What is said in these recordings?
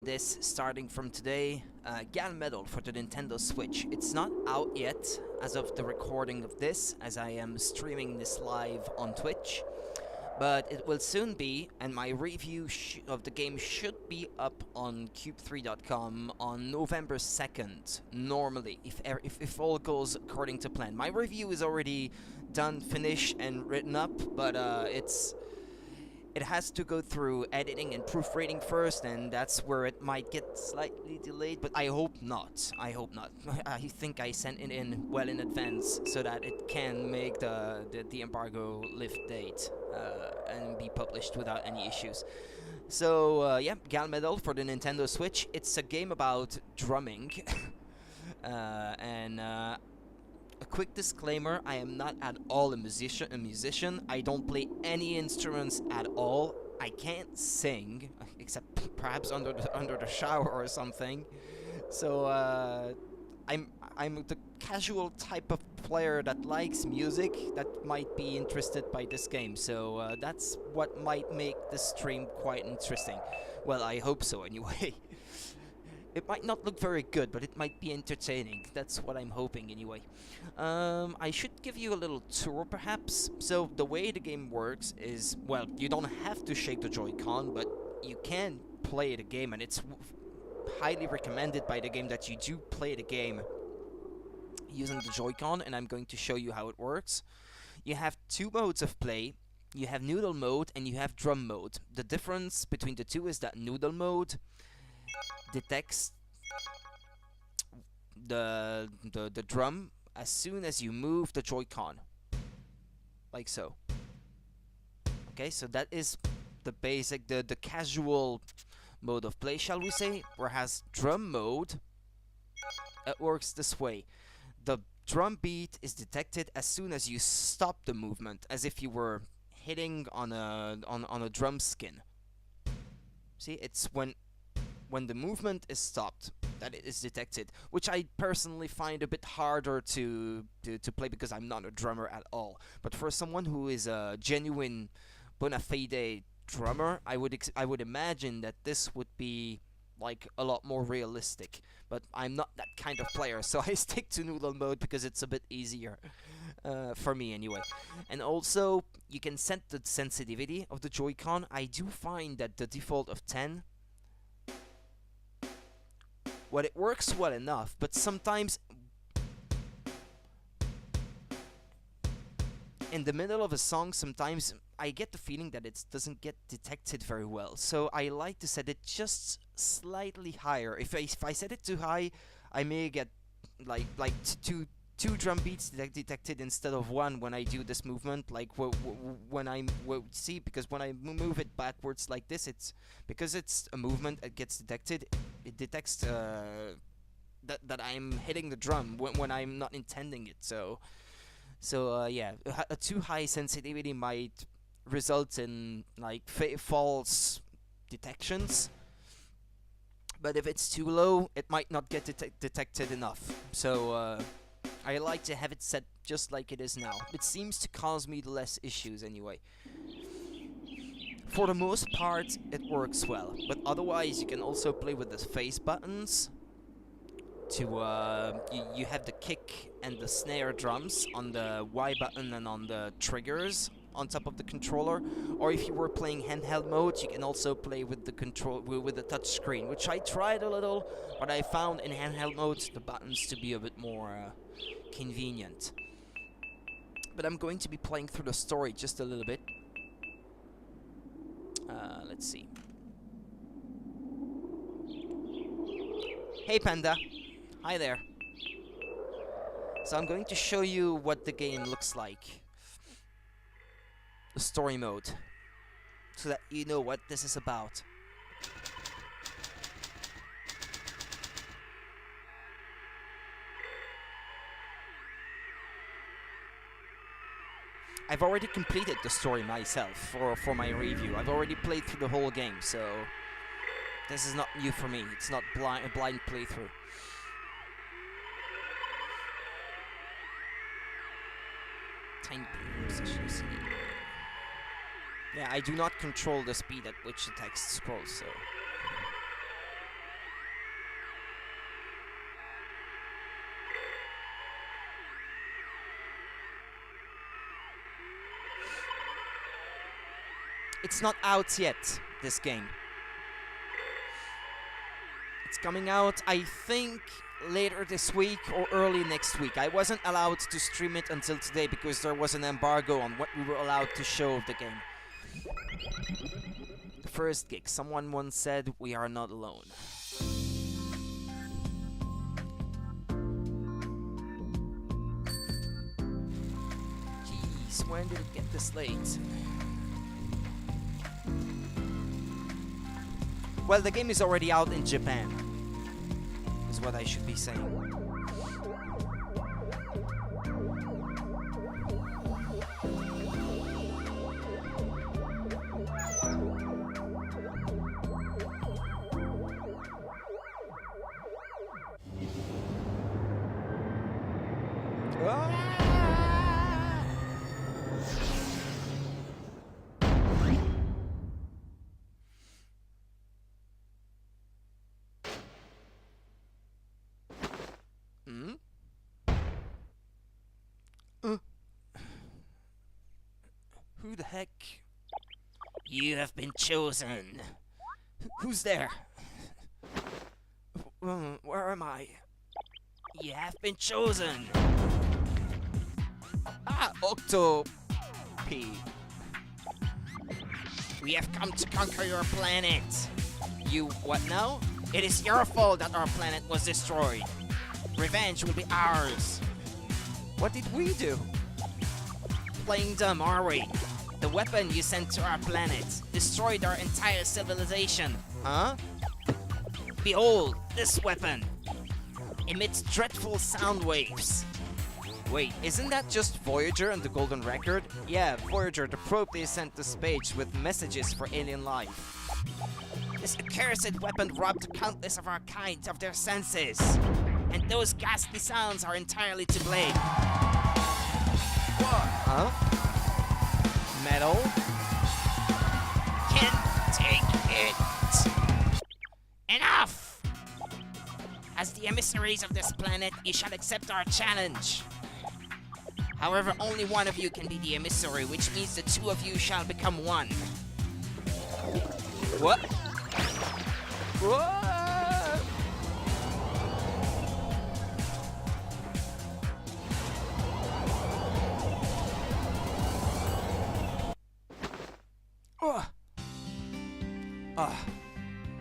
this starting from today. Gal Medal for the Nintendo Switch. It's not out yet as of the recording of this, as I am streaming this live on Twitch. But it will soon be, and my review of the game should be up on Cubed3.com on November 2nd, normally, if all goes according to plan. My review is already done, finished, and written up, but it has to go through editing and proofreading first, and that's where it might get slightly delayed, but I hope not. I hope not. I think I sent it in well in advance so that it can make the embargo lift date and be published without any issues. So, yeah, Gal Medal for the Nintendo Switch. It's a game about drumming. A quick disclaimer, I am not at all a musician. I don't play any instruments at all. I can't sing, except perhaps under the shower or something. So I'm the casual type of player that likes music that might be interested by this game. So that's what might make this stream quite interesting. Well, I hope so anyway. It might not look very good, but it might be entertaining. That's what I'm hoping anyway. I should give you a little tour perhaps. So the way the game works is, well, you don't have to shake the Joy-Con, but you can play the game, and it's highly recommended by the game that you do play the game using the Joy-Con, and I'm going to show you how it works. You have two modes of play. You have noodle mode and you have drum mode. The difference between the two is that noodle mode detects the drum as soon as you move the Joy-Con, like so. Okay, so that is the basic, the casual mode of play, shall we say. Whereas drum mode, it works this way. The drum beat is detected as soon as you stop the movement, as if you were hitting on a drum skin. See, it's when the movement is stopped that it is detected, which I personally find a bit harder to play because I'm not a drummer at all. But for someone who is a genuine bona fide drummer, I would imagine that this would be like a lot more realistic. But I'm not that kind of player, so I stick to noodle mode because it's a bit easier for me anyway. And also, you can set the sensitivity of the Joy-Con. I do find that the default of 10, well, it works well enough, but sometimes in the middle of a song, sometimes I get the feeling that it doesn't get detected very well. So I like to set it just slightly higher. If I set it too high, I may get like two drum beats detected instead of one when I do this movement. Like when see, because when I move it backwards like this, it's because it's a movement, it gets detected. It detects that I'm hitting the drum when I'm not intending it. So yeah, a too high sensitivity might result in like false detections. But if it's too low, it might not get detected enough. So I like to have it set just like it is now. It seems to cause me less issues anyway. For the most part, it works well, but otherwise you can also play with the face buttons. You have the kick and the snare drums on the Y button and on the triggers on top of the controller. Or if you were playing handheld mode, you can also play with the touch screen, which I tried a little, but I found in handheld mode the buttons to be a bit more convenient. But I'm going to be playing through the story just a little bit. Let's see. Hey Panda, hi there. So I'm going to show you what the game looks like, the story mode, so that you know what this is about. I've already completed the story myself for my review. I've already played through the whole game, so this is not new for me. It's not a blind playthrough. Time positions. Yeah, I do not control the speed at which the text scrolls, so It's not out yet, this game. It's coming out, I think, later this week or early next week. I wasn't allowed to stream it until today because there was an embargo on what we were allowed to show of the game. The first gig. Someone once said, we are not alone. Jeez, when did it get this late? Well, the game is already out in Japan, is what I should be saying. Who the heck? You have been chosen. Who's there? Where am I? You have been chosen. Ah, Octopi. We have come to conquer your planet. You what now? It is your fault that our planet was destroyed. Revenge will be ours. What did we do? Playing dumb, are we? The weapon you sent to our planet destroyed our entire civilization. Huh? Behold, this weapon emits dreadful sound waves. Wait, isn't that just Voyager and the Golden Record? Yeah, Voyager, the probe they sent to space with messages for alien life. This accursed weapon robbed countless of our kind of their senses. And those ghastly sounds are entirely to blame. What? Huh? Metal? Can't take it. Enough! As the emissaries of this planet, you shall accept our challenge. However, only one of you can be the emissary, which means the two of you shall become one. What? What?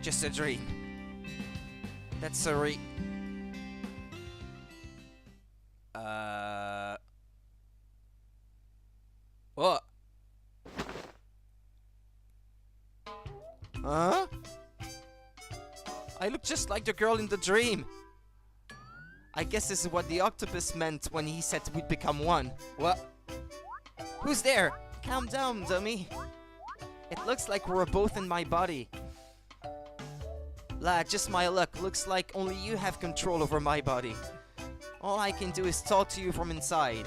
Just a dream. That's a What? Huh? I look just like the girl in the dream. I guess this is what the octopus meant when he said we'd become one. What? Who's there? Calm down, dummy. It looks like we're both in my body. Lad, just my luck. Looks like only you have control over my body. All I can do is talk to you from inside.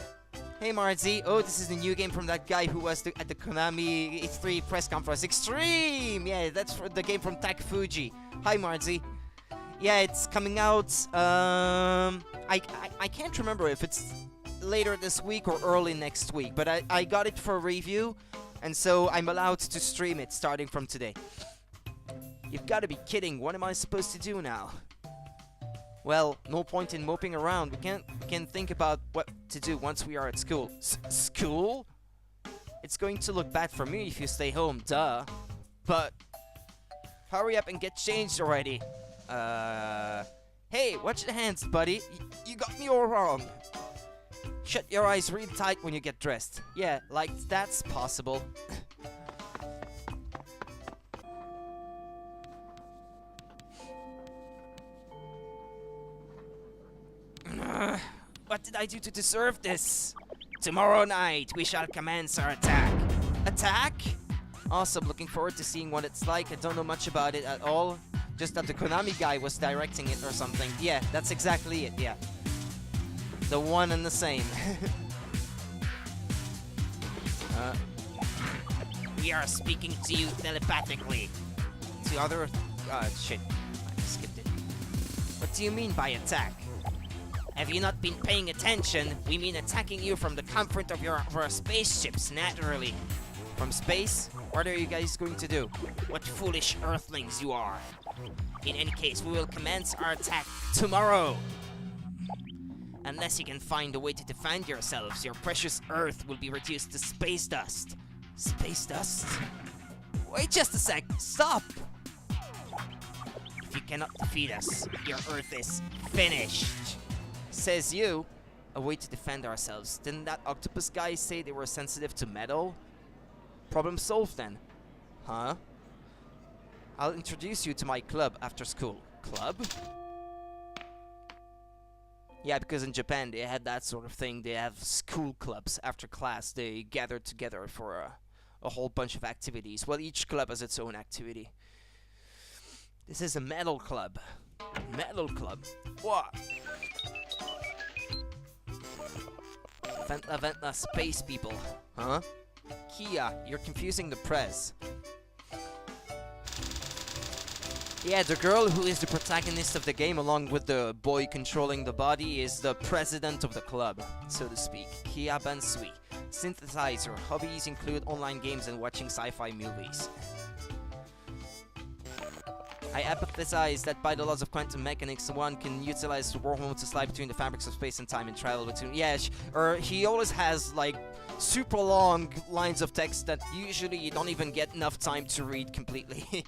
Hey Marzi, oh, this is the new game from that guy who was at the Konami E3 press conference. Extreme! Yeah, that's for the game from Tak Fuji. Hi Marzi. Yeah, it's coming out, I can't remember if it's later this week or early next week, but I got it for review, and so I'm allowed to stream it starting from today. You've got to be kidding, what am I supposed to do now? Well, no point in moping around. We can think about what to do once we are at school. School? It's going to look bad for me if you stay home, duh. But hurry up and get changed already. Hey, watch the hands, buddy. You got me all wrong. Shut your eyes real tight when you get dressed. Yeah, like that's possible. What did I do to deserve this? Tomorrow night, we shall commence our attack. Attack? Awesome, looking forward to seeing what it's like. I don't know much about it at all. Just that the Konami guy was directing it or something. Yeah, that's exactly it, yeah. The one and the same. We are speaking to you telepathically. To other... shit. I skipped it. What do you mean by attack? Have you not been paying attention? We mean attacking you from the comfort of our spaceships, naturally. From space? What are you guys going to do? What foolish earthlings you are. In any case, we will commence our attack tomorrow. Unless you can find a way to defend yourselves, your precious Earth will be reduced to space dust. Space dust? Wait just a sec. Stop! If you cannot defeat us, your Earth is finished. Says you. A way to defend ourselves. Didn't that octopus guy say they were sensitive to metal? Problem solved then. Huh? I'll introduce you to my club after school. Club? Yeah, because in Japan they had that sort of thing. They have school clubs after class. They gather together for a whole bunch of activities. Well, each club has its own activity. This is a metal club. Metal club. What? Ventla, space people. Huh? Kia, you're confusing the press. Yeah, the girl who is the protagonist of the game, along with the boy controlling the body, is the president of the club, so to speak. Kia Bansui. Synthesizer. Hobbies include online games and watching sci-fi movies. I empathize that by the laws of quantum mechanics, one can utilize the wormhole to slide between the fabrics of space and time and travel between. Yeah, or he always has like super long lines of text that usually you don't even get enough time to read completely.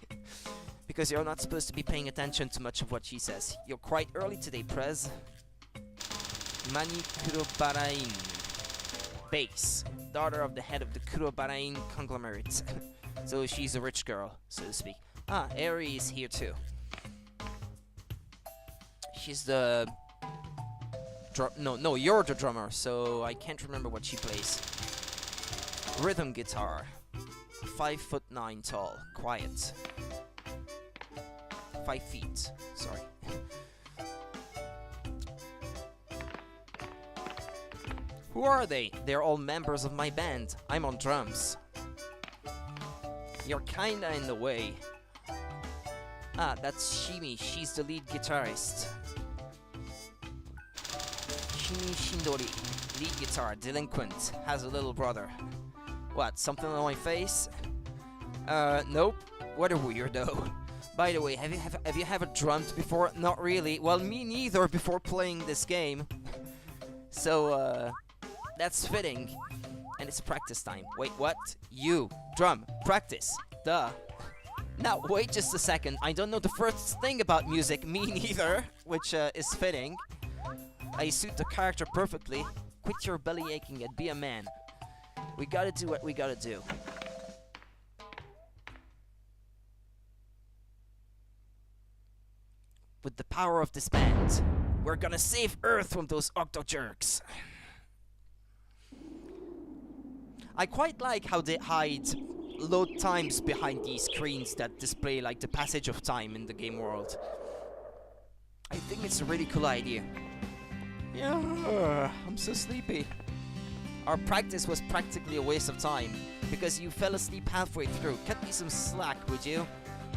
Because you're not supposed to be paying attention to much of what she says. You're quite early today, Prez. Mani Kurobarain. Base. Daughter of the head of the Kurobarain conglomerate. So she's a rich girl, so to speak. Ah, Eri is here too. She's the... No, you're the drummer, so I can't remember what she plays. Rhythm guitar. 5'9" tall. Quiet. 5 feet. Sorry. Who are they? They're all members of my band. I'm on drums. You're kinda in the way. Ah, that's Shimi. She's the lead guitarist. Shimi Shindori. Lead guitar. Delinquent. Has a little brother. What? Something on my face? Nope. What a weirdo. By the way, have you ever drummed before? Not really. Well, me neither before playing this game. So, that's fitting. And it's practice time. Wait, what? You. Drum. Practice. Duh. Now, wait just a second. I don't know the first thing about music. Me neither. Which, is fitting. I suit the character perfectly. Quit your belly aching and be a man. We gotta do what we gotta do. With the power of this band, we're gonna save Earth from those octo-jerks. I quite like how they hide load times behind these screens that display like the passage of time in the game world. I think it's a really cool idea. Yeah, I'm so sleepy. Our practice was practically a waste of time because you fell asleep halfway through. Cut me some slack, would you?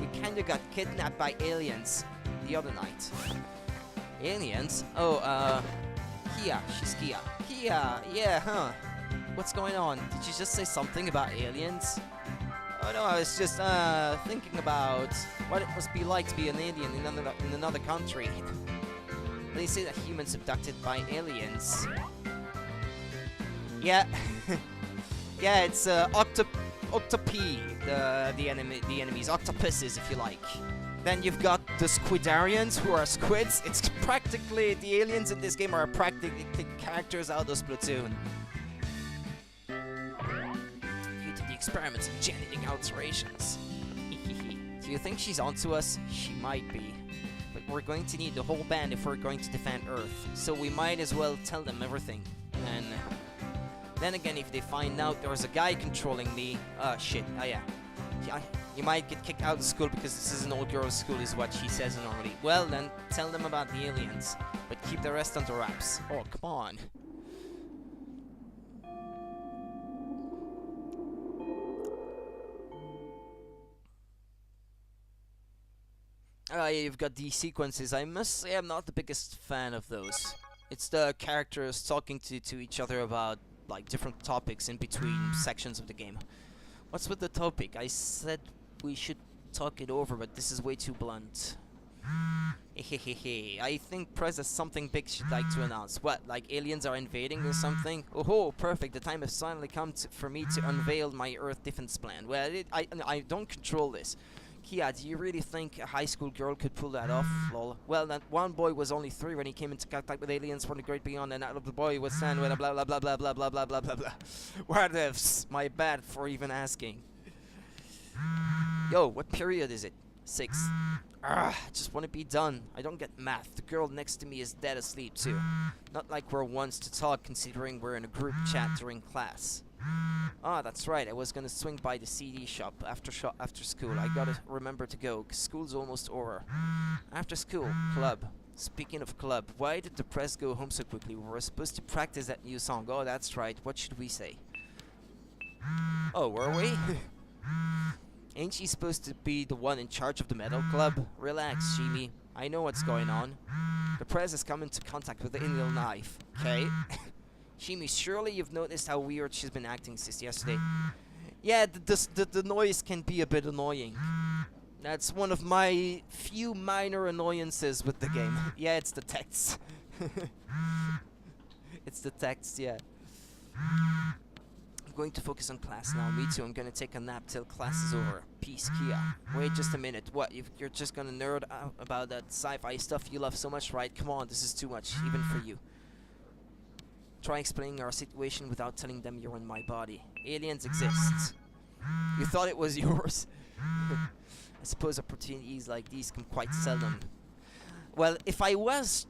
We kinda got kidnapped by aliens the other night. Aliens? Oh, Kia. She's Kia. Kia, yeah, huh? What's going on? Did you just say something about aliens? Oh no, I was just, thinking about what it must be like to be an alien in another country. They say that humans abducted by aliens. Yeah. Yeah, it's, Octopi, the enemies, octopuses if you like. Then you've got the Squidarians, who are squids. It's practically, the aliens in this game are practically characters out of Splatoon. Due to the experiments of genetic alterations. Do you think she's onto us? She might be. But we're going to need the whole band if we're going to defend Earth. So we might as well tell them everything. And then again, if they find out there was a guy controlling me, shit, yeah. You might get kicked out of school because this is an old girls' school, is what she says normally. Well, then, tell them about the aliens, but keep the rest under wraps. Oh, come on. Yeah, you've got these sequences. I must say I'm not the biggest fan of those. It's the characters talking to each other about like different topics in between sections of the game. What's with the topic? I said we should talk it over, but this is way too blunt. Hehehe. I think Prez has something big she'd like to announce. What, like aliens are invading or something? Oh, perfect. The time has finally come for me to unveil my Earth defense plan. Well, I don't control this. Kia, do you really think a high school girl could pull that off? Lol. Well, that one boy was only 3 when he came into contact with aliens from the great beyond, and that other boy was stand with a blah blah blah blah blah blah blah blah blah blah. What ifs? My bad for even asking. Yo, what period is it? 6. I just want to be done. I don't get math. The girl next to me is dead asleep too. Not like we're ones to talk, considering we're in a group chat during class. Ah, that's right. I was gonna swing by the CD shop after school. I gotta remember to go, 'cause school's almost over. After school, club. Speaking of club, why did the press go home so quickly? We were supposed to practice that new song. Oh, that's right. What should we say? Oh, were we? Ain't she supposed to be the one in charge of the metal club? Relax, Shimi. I know what's going on. The press has come into contact with the Indian knife. Okay? Shimi, surely you've noticed how weird she's been acting since yesterday. Yeah, the noise can be a bit annoying. That's one of my few minor annoyances with the game. Yeah, it's the text. It's the text, yeah. I'm going to focus on class now. Me too. I'm gonna take a nap till class is over. Peace, Kia. Wait just a minute. What? You're just gonna nerd out about that sci-fi stuff you love so much, right? Come on, this is too much, even for you. Try explaining our situation without telling them you're in my body. Aliens exist. You thought it was yours? I suppose opportunities like these come quite seldom. Well, if I was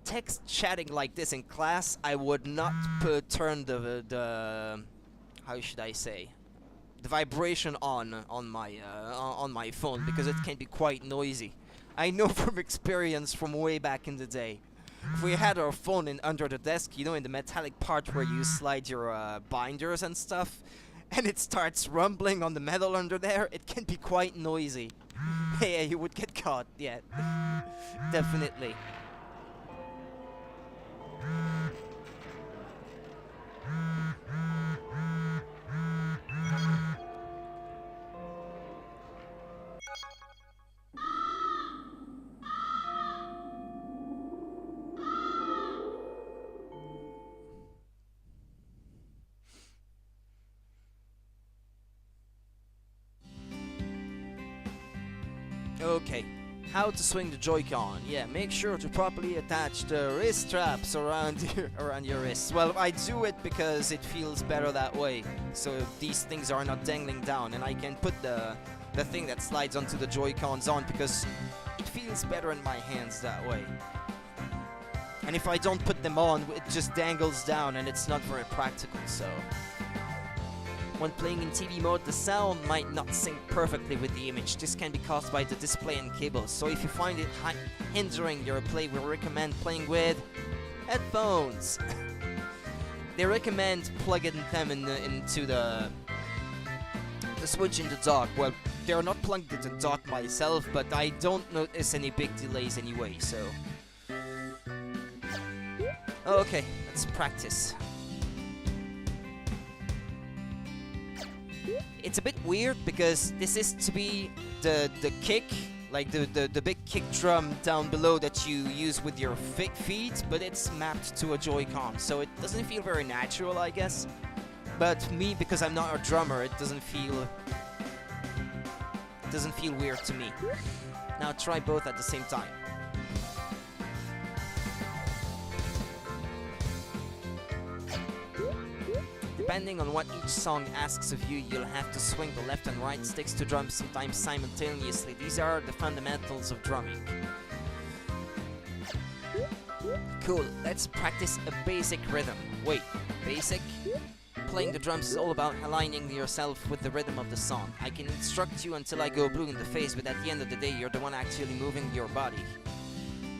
text chatting like this in class, I would not turn the how should I say, the vibration on my phone, because it can be quite noisy. I know from experience from way back in the day. If we had our phone under the desk, you know, in the metallic part where you slide your binders and stuff, and it starts rumbling on the metal under there, it can be quite noisy. Yeah, you would get caught, yeah. Definitely. Okay, how to swing the Joy-Con. Yeah, make sure to properly attach the wrist straps around your wrists. Well, I do it because it feels better that way, so these things are not dangling down, and I can put the thing that slides onto the Joy-Cons on because it feels better in my hands that way. And if I don't put them on, it just dangles down and it's not very practical, so... When playing in TV mode, the sound might not sync perfectly with the image. This can be caused by the display and cables, so if you find it hindering your play, we recommend playing with headphones. They recommend plugging them into the switch in the dock. Well, they're not plugged into the dock myself, but I don't notice any big delays anyway, so... Okay, let's practice. It's a bit weird because this is to be the kick, like the big kick drum down below that you use with your feet, but it's mapped to a Joy-Con, so it doesn't feel very natural, I guess. But me, because I'm not a drummer, it doesn't feel weird to me. Now try both at the same time. Depending on what each song asks of you, you'll have to swing the left and right sticks to drums sometimes simultaneously. These are the fundamentals of drumming. Cool, let's practice a basic rhythm. Wait, basic? Playing the drums is all about aligning yourself with the rhythm of the song. I can instruct you until I go blue in the face, but at the end of the day, you're the one actually moving your body.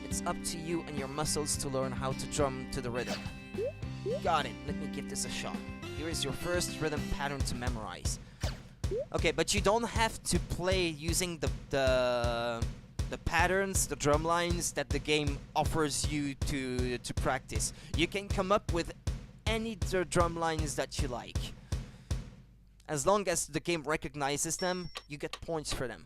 It's up to you and your muscles to learn how to drum to the rhythm. Got it, let me give this a shot. Here is your first rhythm pattern to memorize. Okay, but you don't have to play using the patterns, the drum lines that the game offers you to practice. You can come up with any drum lines that you like. As long as the game recognizes them, you get points for them.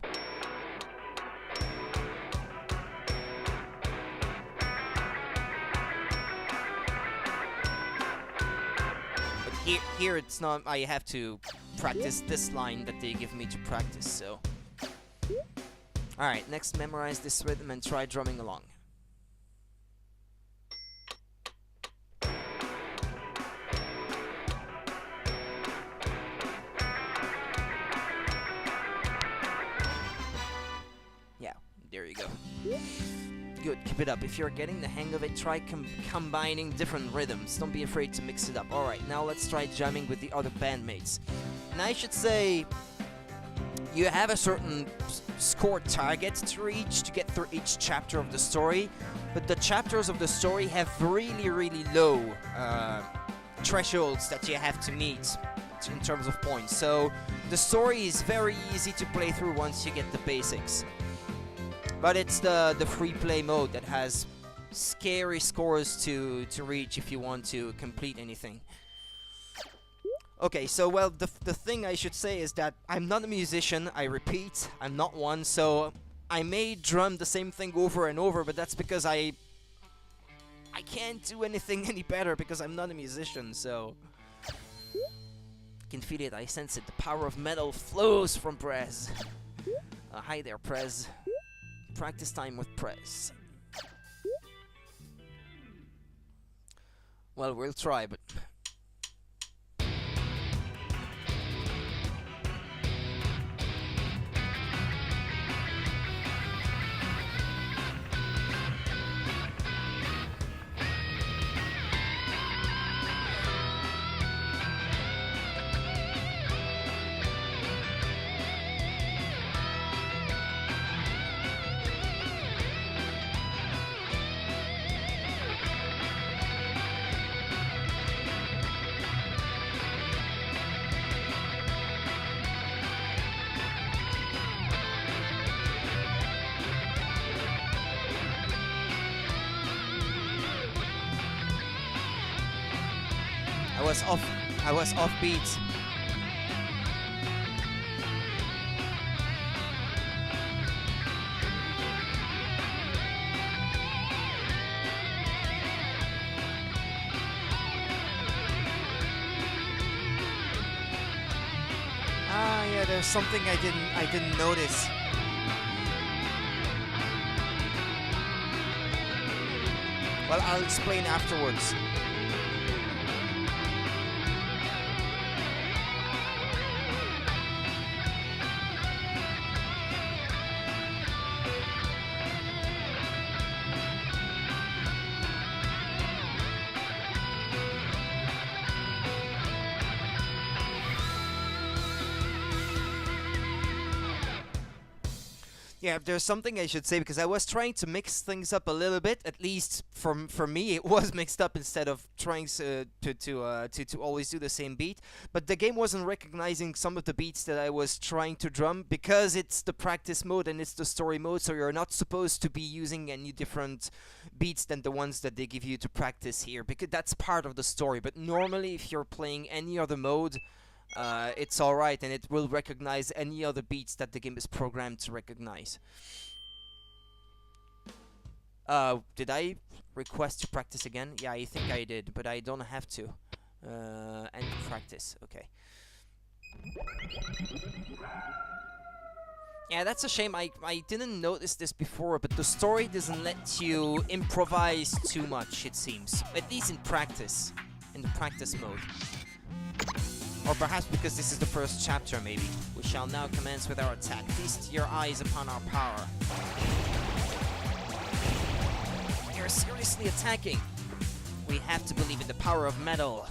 But here it's not. I have to practice this line that they give me to practice, so. Alright, next memorize this rhythm and try drumming along. Yeah, there you go. Good, keep it up. If you're getting the hang of it, try combining different rhythms. Don't be afraid to mix it up. Alright, now let's try jamming with the other bandmates. And I should say, you have a certain score target to reach to get through each chapter of the story, but the chapters of the story have really, really low thresholds that you have to meet in terms of points. So the story is very easy to play through once you get the basics. But it's the free play mode that has scary scores to reach if you want to complete anything. Okay, so, well, the thing I should say is that I'm not a musician, I repeat, I'm not one, so I may drum the same thing over and over, but that's because I can't do anything any better because I'm not a musician, so. I can feel it, I sense it, the power of metal flows from Prez. Hi there, Prez. Practice time with Prez. Well, we'll try, but. I was off beat. Ah, yeah, there's something I didn't notice. Well, I'll explain afterwards. Yeah, there's something I should say because I was trying to mix things up a little bit. At least for me, it was mixed up instead of trying to always do the same beat. But the game wasn't recognizing some of the beats that I was trying to drum because it's the practice mode and it's the story mode. So you're not supposed to be using any different beats than the ones that they give you to practice here because that's part of the story. But normally, if you're playing any other mode, it's alright, and it will recognize any other beats that the game is programmed to recognize. Did I request to practice again? Yeah, I think I did, but I don't have to. And practice, okay. Yeah, that's a shame. I didn't notice this before, but the story doesn't let you improvise too much, it seems. At least in practice, in the practice mode. Or perhaps because this is the first chapter, maybe. We shall now commence with our attack. Feast your eyes upon our power. You're seriously attacking. We have to believe in the power of metal.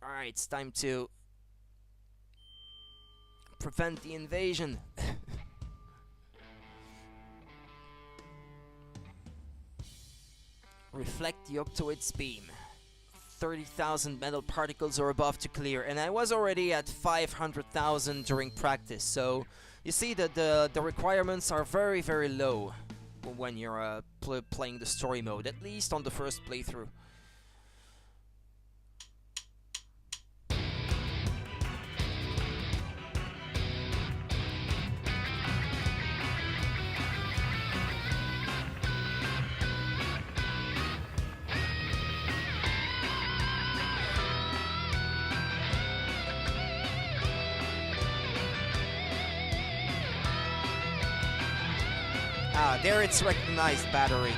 Alright, it's time to prevent the invasion. Reflect the octoid's beam. 30,000 metal particles or above to clear, and I was already at 500,000 during practice, so you see that the requirements are very, very low when you're playing the story mode, at least on the first playthrough. Ah, there it's recognized battery.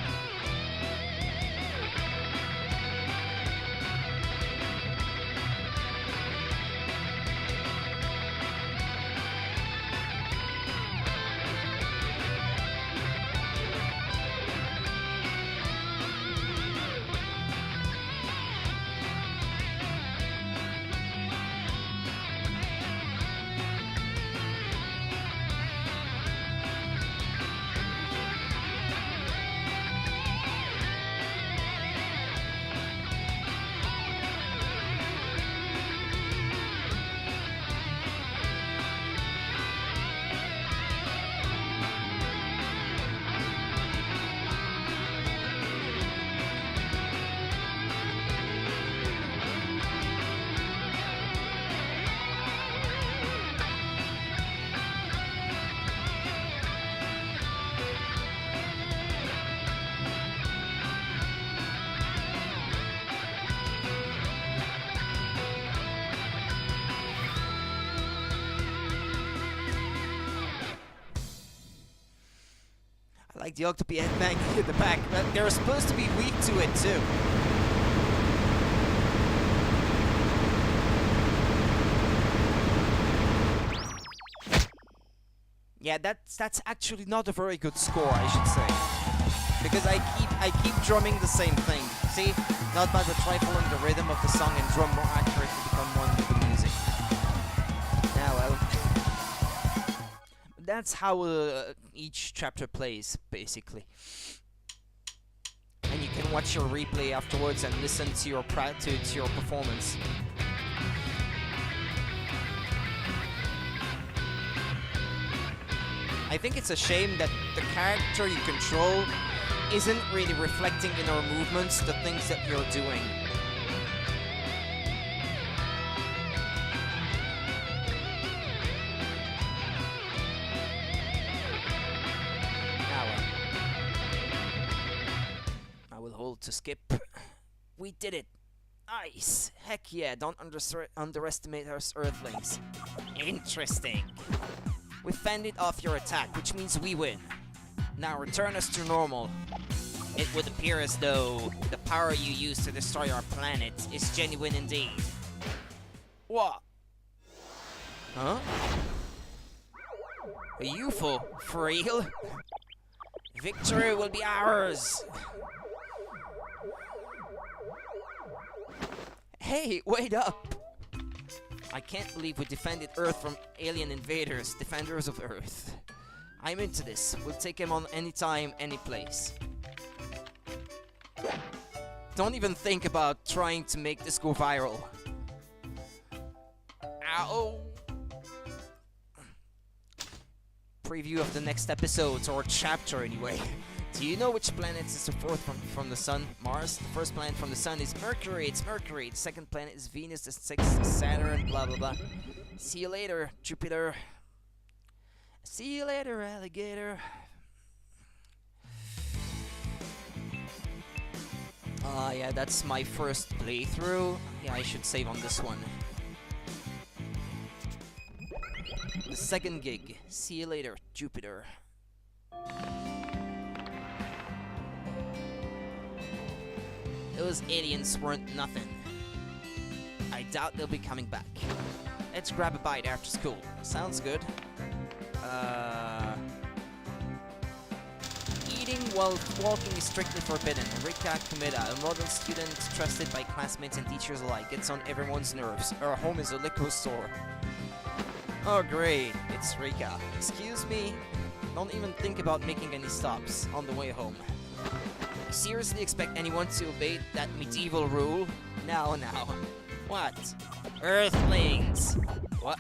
Like the Octopi headbang in the back, but they're supposed to be weak to it too. Yeah, that's actually not a very good score, I should say, because I keep drumming the same thing. See, not bad to try following the rhythm of the song and drum more accurately become one with the music. Now, well. That's how each chapter plays, basically. And you can watch your replay afterwards and listen to your to your performance. I think it's a shame that the character you control isn't really reflecting in our movements the things that you're doing. To skip. We did it. Nice. Heck yeah, don't underestimate us Earthlings. Interesting. We fended off your attack, which means we win. Now return us to normal. It would appear as though the power you use to destroy our planet is genuine indeed. What? Huh? A UFO? For real? Victory will be ours! Hey, wait up! I can't believe we defended Earth from alien invaders, defenders of Earth. I'm into this. We'll take him on any time, any place. Don't even think about trying to make this go viral. Ow! Preview of the next episodes, or chapter anyway. Do you know which planet is the fourth from the Sun? Mars. The first planet from the Sun is Mercury. It's Mercury. The second planet is Venus. The sixth is Saturn. Blah blah blah. See you later, Jupiter. See you later, alligator. Yeah, that's my first playthrough. Yeah, I should save on this one. The second gig. See you later, Jupiter. Those aliens weren't nothing. I doubt they'll be coming back. Let's grab a bite after school. Sounds good. Eating while walking is strictly forbidden. Rika Kumeda, a model student trusted by classmates and teachers alike, gets on everyone's nerves. Her home is a liquor store. Oh great, it's Rika. Excuse me? Don't even think about making any stops on the way home. Seriously expect anyone to obey that medieval rule? Now. What? Earthlings! What?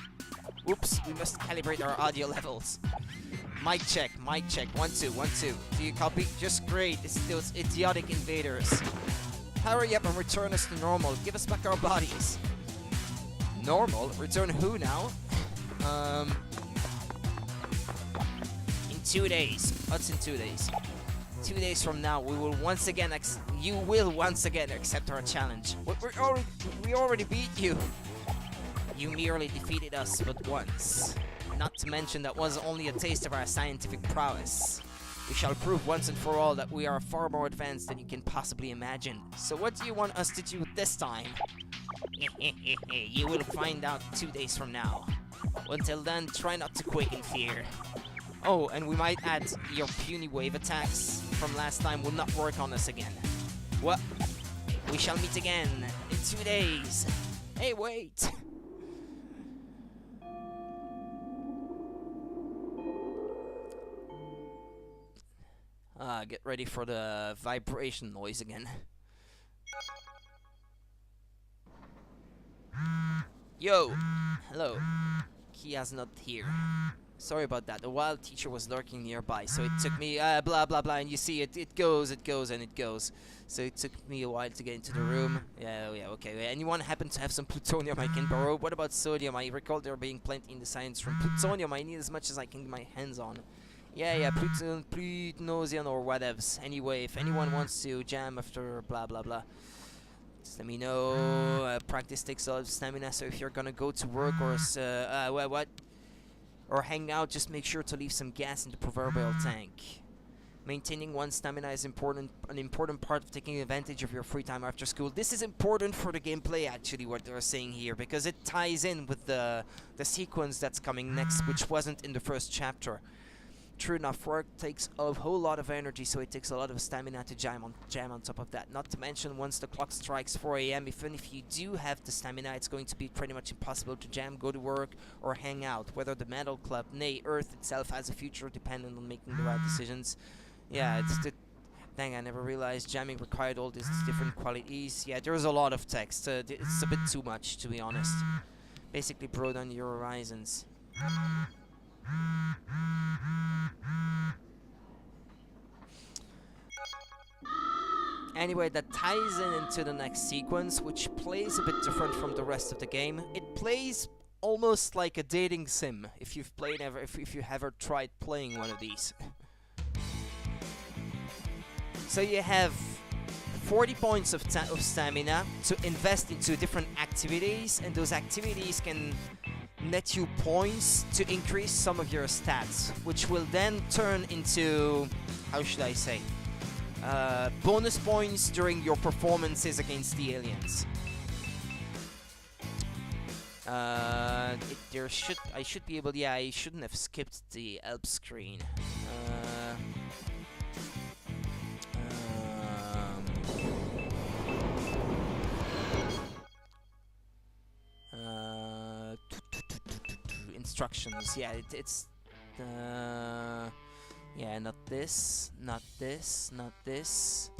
Oops, we must calibrate our audio levels. Mic check. 1 2 1 2. Do you copy? Just great, it's those idiotic invaders. Hurry up and return us to normal. Give us back our bodies. Normal? Return who now? In 2 days. What's in 2 days? 2 days from now, we will once again you will once again accept our challenge. We already beat you. You merely defeated us but once. Not to mention that was only a taste of our scientific prowess. We shall prove once and for all that we are far more advanced than you can possibly imagine. So what do you want us to do this time? You will find out 2 days from now. Until then, try not to quake in fear. Oh, and we might add your puny wave attacks from last time will not work on us again. What? We shall meet again in 2 days. Hey, wait! Get ready for the vibration noise again. Yo! Hello. Kia's not here. Sorry about that. The wild teacher was lurking nearby, so it took me blah blah blah, and you see it goes, and it goes. So it took me a while to get into the room. Yeah, okay. Anyone happen to have some plutonium I can borrow? What about sodium? I recall there being plenty in the science room. Plutonium I need as much as I can get my hands on. Yeah, plutonium or whatevs. Anyway, if anyone wants to jam after blah blah blah, just let me know. Practice takes a lot of stamina, so if you're gonna go to work or or hang out, just make sure to leave some gas in the proverbial tank. Maintaining one's stamina is an important part of taking advantage of your free time after school. This is important for the gameplay, actually, what they're saying here, because it ties in with the sequence that's coming next, which wasn't in the first chapter. True enough, work takes a whole lot of energy, so it takes a lot of stamina to jam on top of that. Not to mention, once the clock strikes 4 AM, even if you do have the stamina, it's going to be pretty much impossible to jam, go to work, or hang out. Whether the Metal Club, nay, Earth itself has a future dependent on making the right decisions. Yeah, it's the... Dang, I never realized jamming required all these different qualities. Yeah, there's a lot of text. It's a bit too much, to be honest. Basically, broaden your horizons. Anyway, that ties into the next sequence, which plays a bit different from the rest of the game. It plays almost like a dating sim, if you've played if you ever tried playing one of these. So you have 40 points of stamina to invest into different activities, and those activities can net you points to increase some of your stats, which will then turn into, how should I say, bonus points during your performances against the aliens. I should be able, yeah, I shouldn't have skipped the help screen. Instructions, yeah, it's yeah, not this, not this, not this,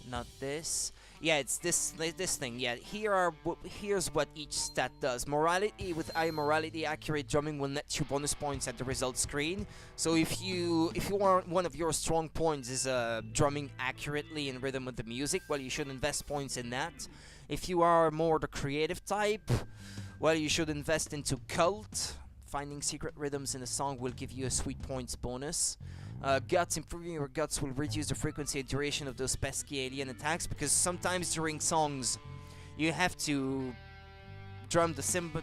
not this. Yeah, it's this thing. Yeah, here's what each stat does. Morality, with high morality, accurate drumming will net you bonus points at the result screen. So if you are one of your strong points is drumming accurately in rhythm with the music, well, you should invest points in that. If you are more the creative type, well, you should invest into cult. Finding secret rhythms in a song will give you a sweet points bonus. Guts, improving your guts will reduce the frequency and duration of those pesky alien attacks, because sometimes during songs you have to drum the cymbal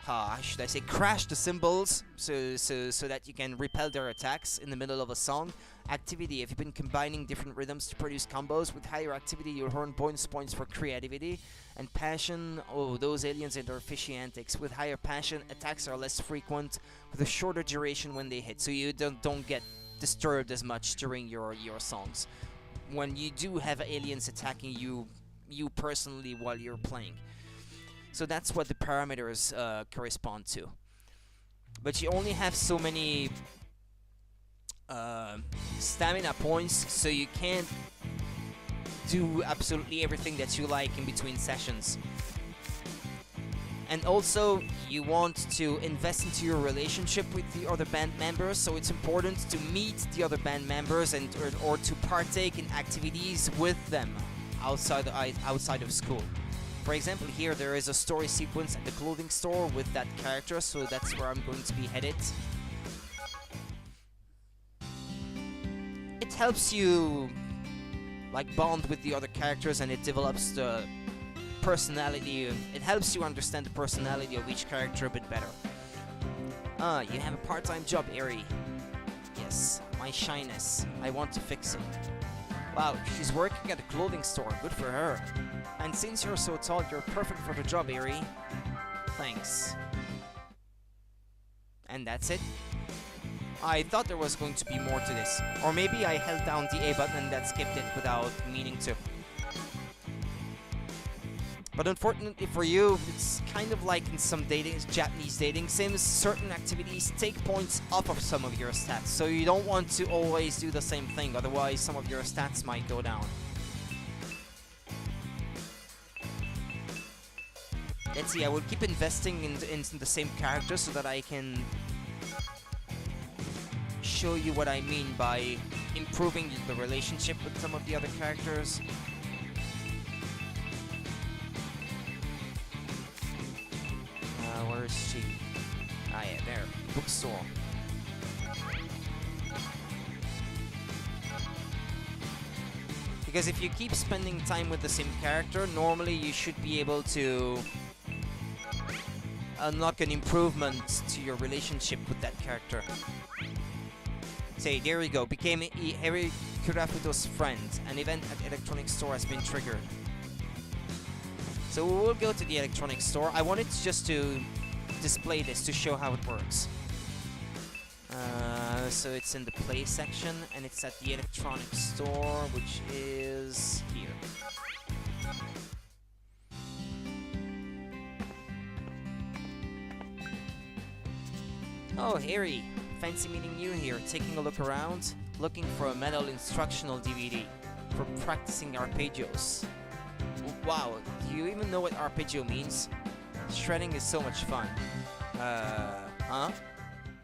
how should I say, crash the cymbals so that you can repel their attacks in the middle of a song. Activity, if you've been combining different rhythms to produce combos, with higher activity you'll earn bonus points for creativity. And passion, oh, those aliens and their fishy antics. With higher passion, attacks are less frequent, with a shorter duration when they hit, so you don't get disturbed as much during your songs. When you do have aliens attacking you personally while you're playing. So that's what the parameters correspond to. But you only have so many stamina points, so you can't do absolutely everything that you like in between sessions. And also, you want to invest into your relationship with the other band members, so it's important to meet the other band members and or to partake in activities with them outside of school. For example, here there is a story sequence at the clothing store with that character, so that's where I'm going to be headed. It helps you like bond with the other characters, and it develops the personality. It helps you understand the personality of each character a bit better. You have a part-time job, Eri. shyness. My shyness. I want to fix it. Wow, she's working at a clothing store. Good for her. And since you're so tall, you're perfect for the job, Eri. Thanks. And that's it? I thought there was going to be more to this. Or maybe I held down the A button and that skipped it without meaning to. But unfortunately for you, it's kind of like in some Japanese dating sims, certain activities take points off of some of your stats. So you don't want to always do the same thing, otherwise some of your stats might go down. Let's see, I will keep investing in the same character so that I can show you what I mean by improving the relationship with some of the other characters. Where is she? Ah yeah, there. Bookstore. Because if you keep spending time with the same character, normally you should be able to unlock an improvement to your relationship with that character. Say, there we go. Became Eri Kurafuto's friend. An event at electronics store has been triggered. So we will go to the electronics store. I wanted just to display this to show how it works. So it's in the play section, and it's at the electronics store, which is here. Oh, Harry. Fancy meeting you here. Taking a look around, looking for a metal instructional DVD for practicing arpeggios. Wow, do you even know what arpeggio means? Shredding is so much fun. Huh?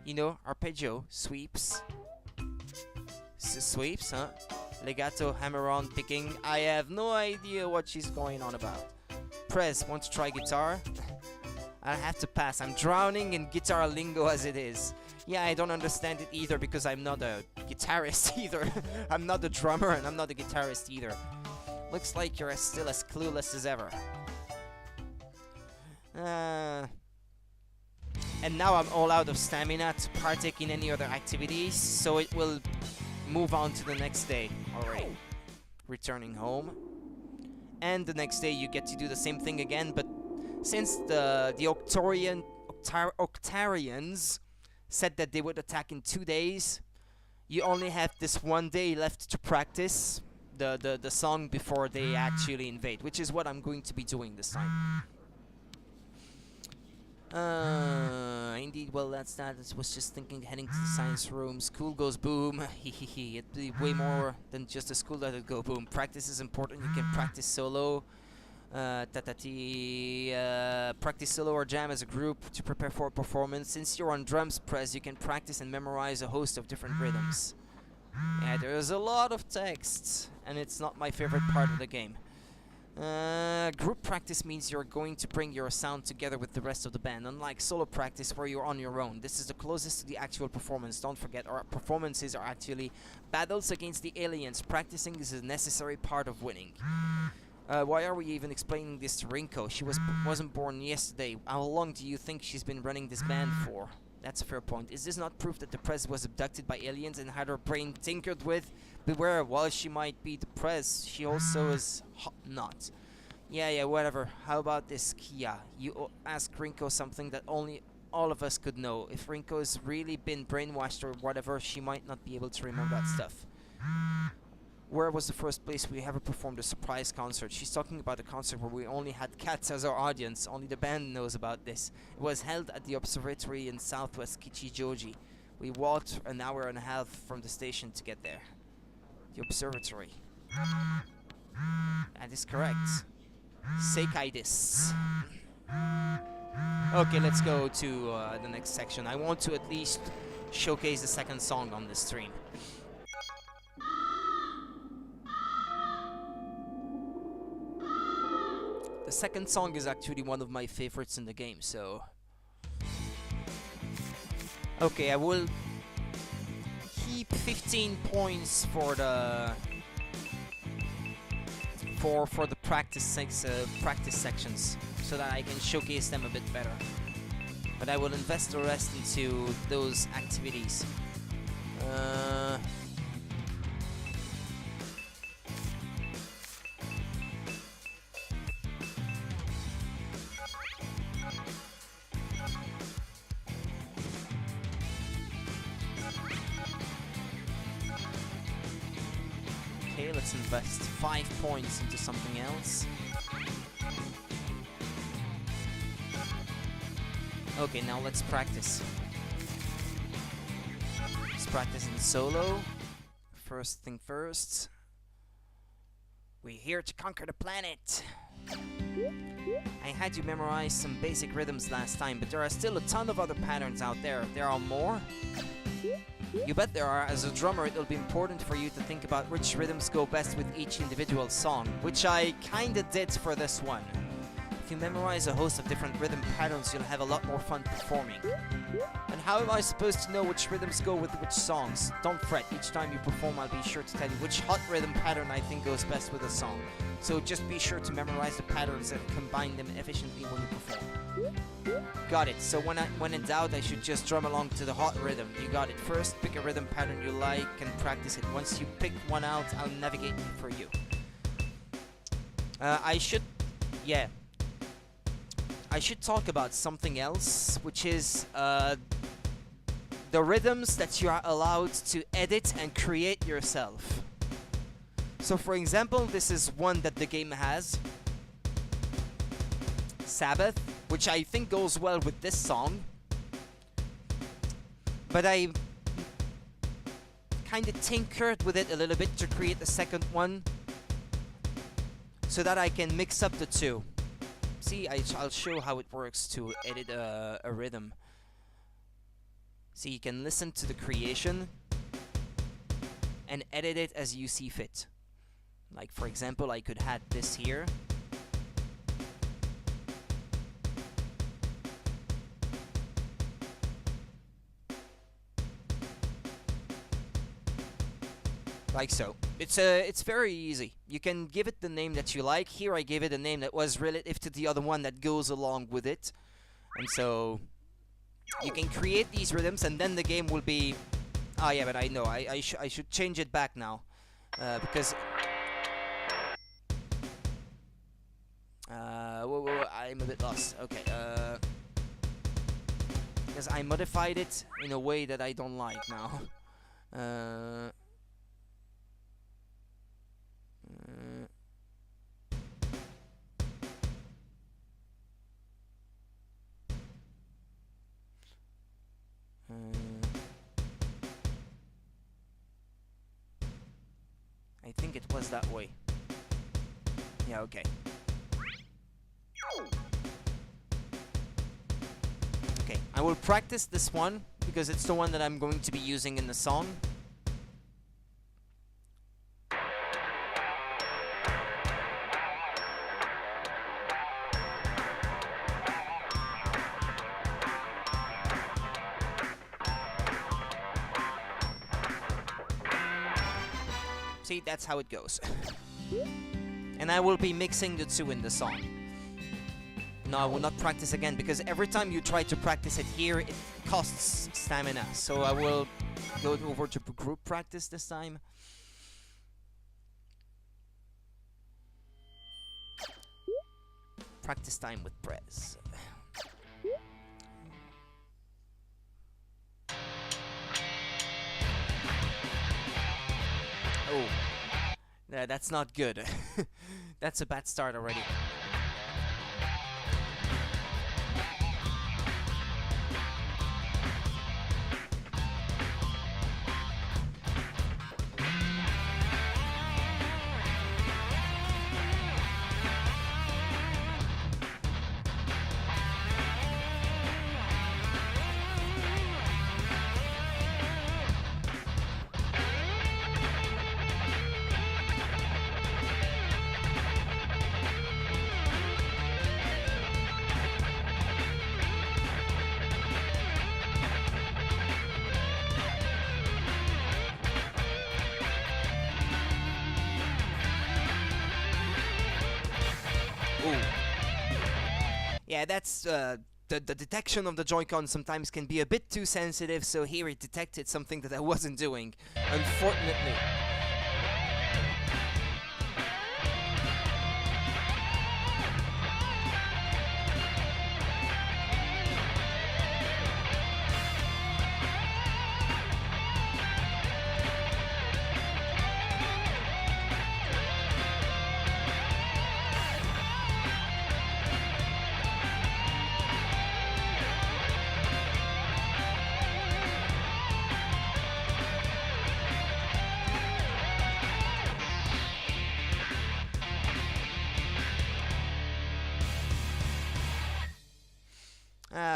You know, arpeggio, sweeps. Sweeps, huh? Legato, hammer-on, picking. I have no idea what she's going on about. Prez, want to try guitar? I'll have to pass. I'm drowning in guitar lingo as it is. Yeah, I don't understand it either because I'm not a guitarist either. I'm not a drummer and I'm not a guitarist either. Looks like you're still as clueless as ever. And now I'm all out of stamina to partake in any other activities, so it will move on to the next day already. Returning home. And the next day you get to do the same thing again, but since the Octarians said that they would attack in 2 days, you only have this 1 day left to practice the song before they actually invade, which is what I'm going to be doing this time. Indeed, well, that's that. I was just thinking heading to the science room. School goes boom. Hehehe. It'd be way more than just a school that'd go boom. Practice is important. You can practice solo. Practice solo or jam as a group to prepare for a performance. Since you're on drums press, you can practice and memorize a host of different rhythms. Yeah, there's a lot of text, and it's not my favorite part of the game. Group practice means you're going to bring your sound together with the rest of the band, unlike solo practice where you're on your own. This is the closest to the actual performance. Don't forget, our performances are actually battles against the aliens. Practicing is a necessary part of winning. Why are we even explaining this to Rinko? She wasn't born yesterday. How long do you think she's been running this band for? That's a fair point. Is this not proof that the Prez was abducted by aliens and had her brain tinkered with? Beware, while she might be the Prez, she also is not. Yeah, whatever. How about this, Kia? You ask Rinko something that only all of us could know. If Rinko's really been brainwashed or whatever, she might not be able to remember that stuff. Where was the first place we ever performed a surprise concert? She's talking about a concert where we only had cats as our audience. Only the band knows about this. It was held at the observatory in southwest Kichijoji. We walked an hour and a half from the station to get there. The observatory. That is correct. Seikaidis. Okay, let's go to the next section. I want to at least showcase the second song on this stream. The second song is actually one of my favorites in the game, so... Okay, I will keep 15 points for the... For the practice sections, so that I can showcase them a bit better. But I will invest the rest into those activities. Uh, okay, let's invest 5 points into something else. Okay, now let's practice. Let's practice in solo. First thing first. We're here to conquer the planet. I had you memorize some basic rhythms last time, but there are still a ton of other patterns out there. There are more? You bet there are. As a drummer, it'll be important for you to think about which rhythms go best with each individual song, which I kinda did for this one. If you memorize a host of different rhythm patterns, you'll have a lot more fun performing. And how am I supposed to know which rhythms go with which songs? Don't fret, each time you perform I'll be sure to tell you which hot rhythm pattern I think goes best with a song. So just be sure to memorize the patterns and combine them efficiently when you perform. Got it, so when in doubt I should just drum along to the hot rhythm. You got it. First, pick a rhythm pattern you like and practice it. Once you pick one out, I'll navigate for you. I should talk about something else, which is the rhythms that you are allowed to edit and create yourself. So for example, this is one that the game has. Sabbath, which I think goes well with this song. But I kind of tinkered with it a little bit to create the second one, so that I can mix up the two. See, I'll show how it works to edit a rhythm. See, you can listen to the creation and edit it as you see fit. Like, for example, I could add this here. Like so. It's very easy. You can give it the name that you like. Here I gave it a name that was relative to the other one that goes along with it. And so you can create these rhythms and then the game will be... Oh yeah, but I know. I should change it back now. Because... whoa, I'm a bit lost. Okay, because I modified it in a way that I don't like now. I think it was that way. Yeah, okay. Okay, I will practice this one because it's the one that I'm going to be using in the song. See, that's how it goes. And I will be mixing the two in the song. No, I will not practice again, because every time you try to practice it here, it costs stamina. So I will go over to group practice this time. Practice time with Prez. Oh, that's not good. That's a bad start already. Yeah, that's the detection of the Joy-Con sometimes can be a bit too sensitive, so here it detected something that I wasn't doing, unfortunately.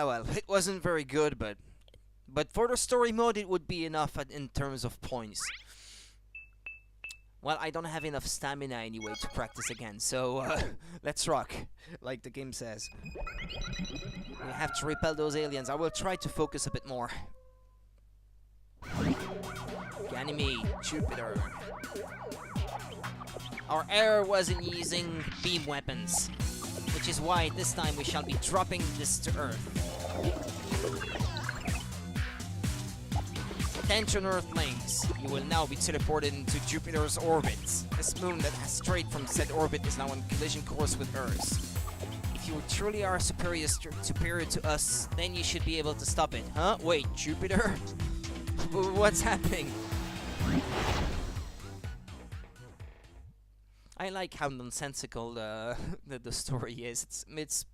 Well, it wasn't very good, but for the story mode, it would be enough in terms of points. Well, I don't have enough stamina anyway to practice again, so let's rock, like the game says. We have to repel those aliens. I will try to focus a bit more. Ganymede, Jupiter. Our error was in using beam weapons, which is why this time we shall be dropping this to Earth. Attention Earthlings, you will now be teleported into Jupiter's orbit. This moon that has strayed from said orbit is now on collision course with Earth. If you truly are superior to us, then you should be able to stop it. Huh? Wait, Jupiter? What's happening? I like how nonsensical the story is. It's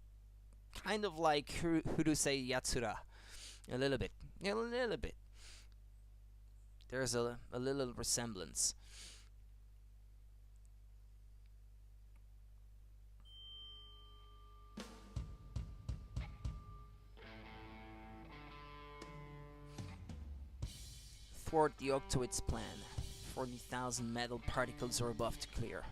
kind of like Urusei Yatsura. A little bit. Yeah, a little bit. There's a little resemblance. Thwart the Octoid's plan. 40,000 metal particles are above to clear.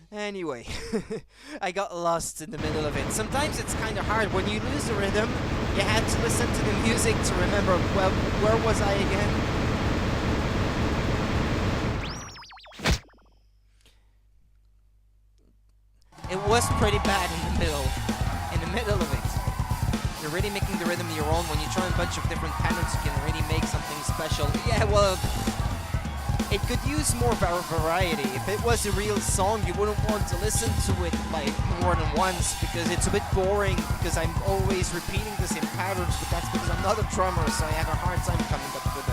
Anyway, I got lost in the middle of it. Sometimes it's kind of hard. When you lose the rhythm, you have to listen to the music to remember, well, where was I again? It was pretty bad in the middle of it. You're really making the rhythm your own. When you try a bunch of different patterns, you can really make something special. Yeah, well, it could use more variety. If it was a real song, you wouldn't want to listen to it like more than once because it's a bit boring because I'm always repeating the same patterns, but that's because I'm not a drummer, so I have a hard time coming up with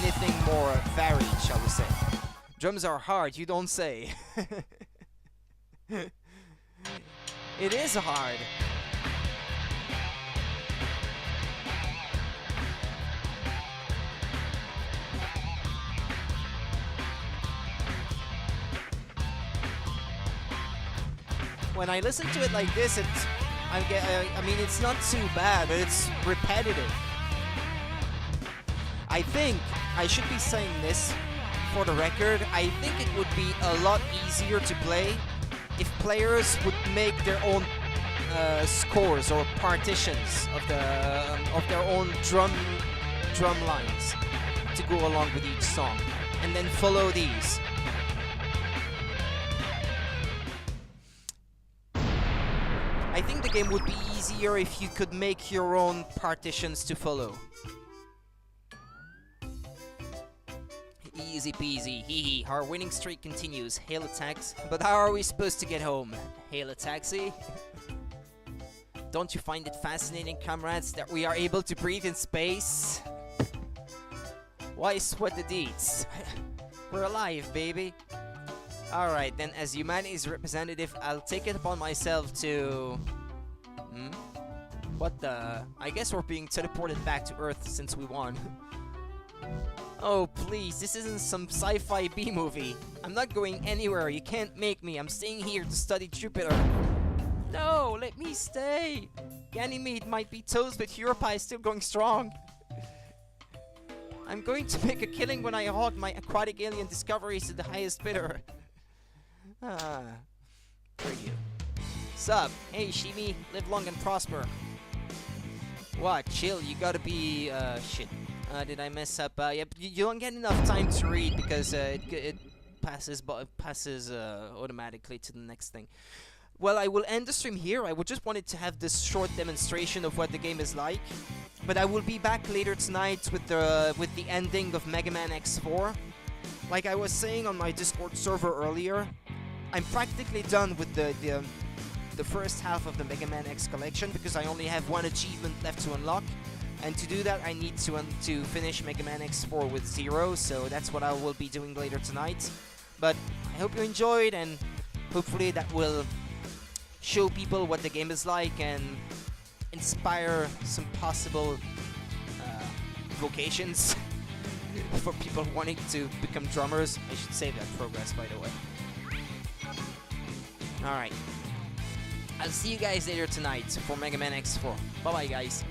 anything more varied, shall we say. Drums are hard, you don't say. It is hard. When I listen to it like this, I mean, it's not too bad, but it's repetitive. I think I should be saying this for the record. I think it would be a lot easier to play if players would make their own scores or partitions of their own drum lines to go along with each song, and then follow these. I think the game would be easier if you could make your own partitions to follow. Easy peasy, hee hee. Our winning streak continues. Hail a taxi. But how are we supposed to get home? Hail a taxi? Don't you find it fascinating, comrades, that we are able to breathe in space? Why sweat the deeds? We're alive, baby. Alright, then as humanity's representative, I'll take it upon myself to... What the... I guess we're being teleported back to Earth since we won. Oh, please, this isn't some sci-fi B-movie. I'm not going anywhere, you can't make me. I'm staying here to study Jupiter. No, let me stay. Ganymede might be toast, but Europa is still going strong. I'm going to make a killing when I hog my aquatic alien discoveries to the highest bidder. For you. Sup? Hey, Shimi, live long and prosper. What? Chill, you gotta be, shit. Did I mess up? Yeah, you don't get enough time to read because it passes automatically to the next thing. Well, I will end the stream here. I just wanted to have this short demonstration of what the game is like. But I will be back later tonight with the ending of Mega Man X4. Like I was saying on my Discord server earlier, I'm practically done with the first half of the Mega Man X collection because I only have one achievement left to unlock. And to do that, I need to finish Mega Man X4 with 0, so that's what I will be doing later tonight. But I hope you enjoyed, and hopefully that will show people what the game is like and inspire some possible vocations for people wanting to become drummers. I should save that progress, by the way. Alright. I'll see you guys later tonight for Mega Man X4. Bye-bye, guys.